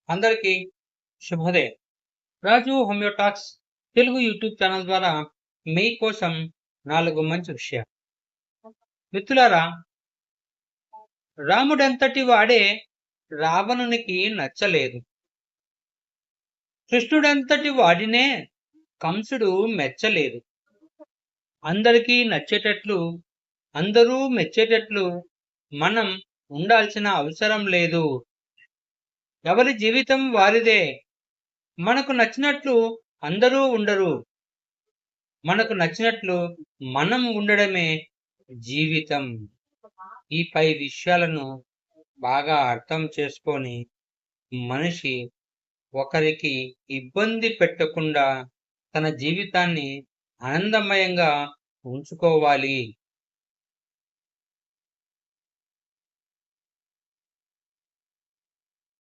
అందరికీ శుభోదయం. రాజు హోమియోటాక్స్ Telugu YouTube channel ద్వారా మీకోసం 4 మంచి విషయాలు. మిత్రులారా, రాముడంతటి వాడే రావణునికి నచ్చలేదు. కృష్ణుడంతటి వాడినే కంసుడు మెచ్చలేదు. అందరికీ నచ్చేటట్లు, అందరూ మెచ్చేటట్లు మనం ఉండాల్సిన అవసరం లేదు. ఎవరి జీవితం వారిదే. మనకు నచ్చినట్లు అందరూ ఉండరు. మనకు నచ్చినట్లు మనం ఉండడమే జీవితం. ఈ పై విషయాలను బాగా అర్థం చేసుకొని మనిషి ఒకరికి ఇబ్బంది పెట్టకుండా తన జీవితాన్ని ఆనందమయంగా ఉంచుకోవాలి.